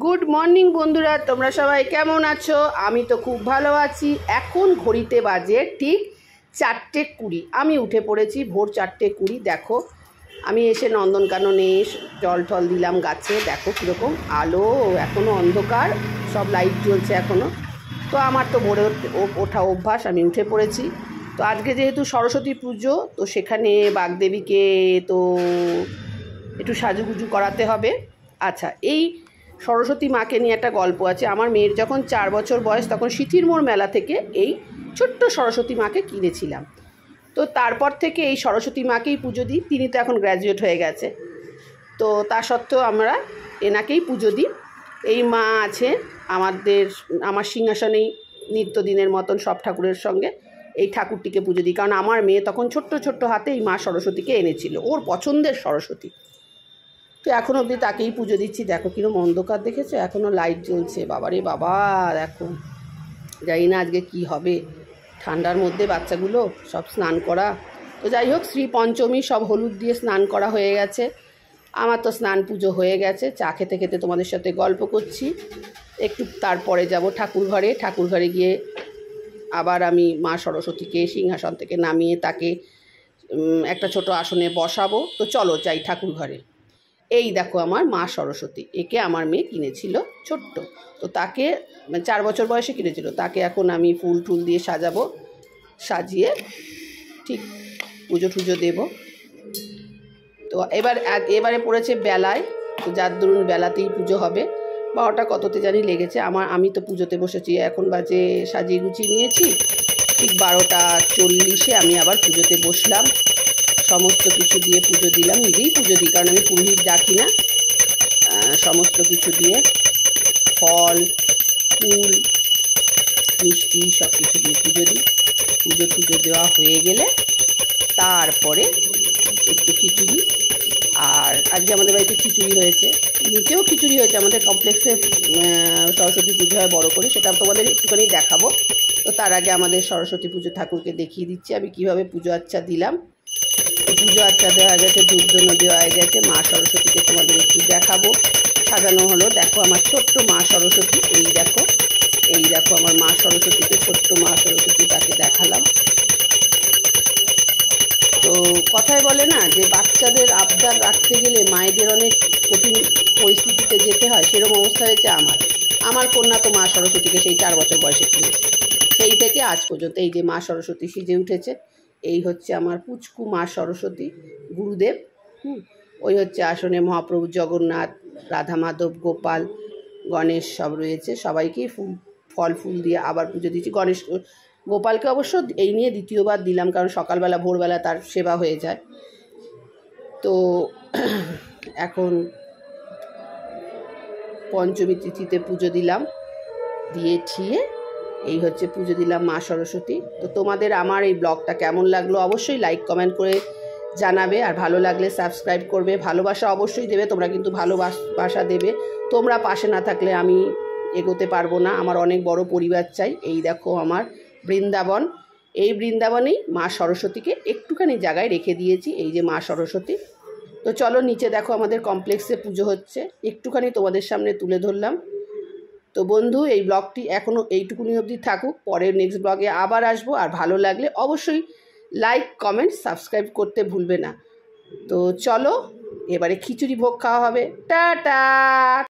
Good morning বন্ধুরা, তোমরা সবাই কেমন আছো? আমি তো খুব ভালো আছি। এখন ঘড়িতে বাজে ঠিক 4:20। আমি উঠে পড়েছি ভোর 4:20। দেখো, আমি এসে নন্দনকাননে জল টল দিলাম গাছে। দেখো কীরকম আলো, এখনও অন্ধকার, সব লাইট জ্বলছে এখনও। তো আমার তো ভোরে ওঠা অভ্যাস, আমি উঠে পড়েছি। তো আজকে যেহেতু সরস্বতী পুজো, তো সেখানে বাগদেবীকে তো একটু সাজুগুজু করাতে হবে। আচ্ছা, এই সরস্বতী মাকে নিয়ে একটা গল্প আছে। আমার মেয়ের যখন 4 বছর বয়স, তখন সিথির মোড় মেলা থেকে এই ছোট্ট সরস্বতী মাকে কিনেছিলাম। তো তারপর থেকে এই সরস্বতী মাকেই পুজো দিই। তিনি তো এখন গ্র্যাজুয়েট হয়ে গেছে, তো তা সত্ত্বেও আমরা এনাকেই পুজো দিই। এই মা আছে আমার সিংহাসনেই নিত্যদিনের মতন সব ঠাকুরের সঙ্গে এই ঠাকুরটিকে পুজো দিই। কারণ আমার মেয়ে তখন ছোট্ট ছোট্ট হাতে এই মা সরস্বতীকে এনেছিল, ওর পছন্দের সরস্বতী। তো এখন অবধি তাকেই পুজো দিচ্ছি। দেখো কিরকম অন্ধকার, দেখেছো? এখনও লাইট জ্বলছে। বাবারে বাবা, দেখো, জানি না আজকে কি হবে। ঠান্ডার মধ্যে বাচ্চাগুলো সব স্নান করা। তো যাই হোক, শ্রী পঞ্চমী সব হলুদ দিয়ে স্নান করা হয়ে গেছে। আমার তো স্নান পুজো হয়ে গেছে। চা খেতে খেতে তোমাদের সাথে গল্প করছি। একটু তারপরে যাব ঠাকুর ঘরে গিয়ে আবার আমি মা সরস্বতীকে সিংহাসন থেকে নামিয়ে তাকে একটা ছোট আসনে বসাবো। তো চলো যাই ঠাকুর ঘরে। এই দেখো আমার মা সরস্বতী, একে আমার মেয়ে কিনেছিল ছোট্ট। তো তাকে 4 বছর বয়সে কিনেছিল। তাকে এখন আমি ফুল টুল দিয়ে সাজাবো, সাজিয়ে ঠিক পুজো টুজো দেবো। তো এবারে পড়েছে বেলায়, তো যার দরুন বেলাতেই পুজো হবে। 12টা কততে জানি লেগেছে আমি তো পুজোতে বসেছি। এখন বাজে, সাজিয়ে গুছিয়ে নিয়েছি, ঠিক 12:40 আমি আবার পুজোতে বসলাম। সমস্ত কিছু দিয়ে পুজো দিলাম, নিজেই পুজো দিই, কারণ আমি পুরোহিত ডাকি না। সমস্ত কিছু দিয়ে ফল ফুল মিষ্টি সব কিছু দিয়ে পুজো দিই। পুজো দেওয়া হয়ে গেলে তারপরে একটু খিচুড়ি, আর আজকে আমাদের বাড়িতে খিচুড়ি হয়েছে, নিচেও খিচুড়ি হয়েছে। আমাদের কমপ্লেক্সে সরস্বতী পুজো হয় বড় করে, সেটা তোমাদের একটুখানি দেখাবো। তো তার আগে আমাদের সরস্বতী পুজো ঠাকুরকে দেখিয়ে দিচ্ছি আমি কীভাবে পুজো আচ্ছা দিলাম। পুজো আচ্ছা দেওয়া গেছে, ধূপধুনো দেওয়া হয়ে গেছে। মা সরস্বতীকে তোমাদের একটু দেখাবো। সাজানো হলো। দেখো আমার ছোট্ট মা সরস্বতী, এই দেখো আমার মা সরস্বতীকে, ছোট্ট মা সরস্বতী, তাকে দেখালাম। তো কথায় বলে না যে বাচ্চাদের আবদার রাখতে গেলে মায়েদের অনেক কঠিন পরিস্থিতিতে যেতে হয়, সেরকম অবস্থা হয়েছে আমার কন্যা তো মা সরস্বতীকে সেই 4 বছর বয়সে কিনেছে। সেই থেকে আজ পর্যন্ত এই যে মা সরস্বতী সেজে উঠেছে। এই হচ্ছে আমার পুচকু মা সরস্বতী, গুরুদেব। ওই হচ্ছে আসনে মহাপ্রভু জগন্নাথ, রাধা মাধব, গোপাল, গণেশ সব রয়েছে। সবাইকেই ফল ফুল দিয়ে আবার পুজো দিচ্ছি। গোপালকে অবশ্য এই নিয়ে দ্বিতীয়বার দিলাম, কারণ সকালবেলা ভোরবেলা তার সেবা হয়ে যায়। তো এখন পঞ্চমী তিথিতে পুজো দিলাম, দিয়ে ঠিয়ে এই হচ্ছে পুজো দিলাম মা সরস্বতী। তো তোমাদের আমার এই ব্লগটা কেমন লাগলো অবশ্যই লাইক কমেন্ট করে জানাবে, আর ভালো লাগলে সাবস্ক্রাইব করবে। ভালোবাসা অবশ্যই দেবে, তোমরা কিন্তু ভালোবাসা দেবে। তোমরা পাশে না থাকলে আমি এগোতে পারবো না। আমার অনেক বড় পরিবার চাই। এই দেখো আমার বৃন্দাবন, এই বৃন্দাবনেই মা সরস্বতীকে একটুখানি জায়গায় রেখে দিয়েছি। এই যে মা সরস্বতী। তো চলো নিচে দেখো আমাদের কমপ্লেক্সে পুজো হচ্ছে, একটুখানি তোমাদের সামনে তুলে ধরলাম। তো বন্ধু, এই ব্লগটি এখনও এইটুকুনি অবধি থাকুক। পরের নেক্সট ব্লগে আবার আসবো। আর ভালো লাগলে অবশ্যই লাইক কমেন্ট সাবস্ক্রাইব করতে ভুলবে না। তো চলো, এবারে খিচুড়ি ভোগ খাওয়া হবে। টাটা।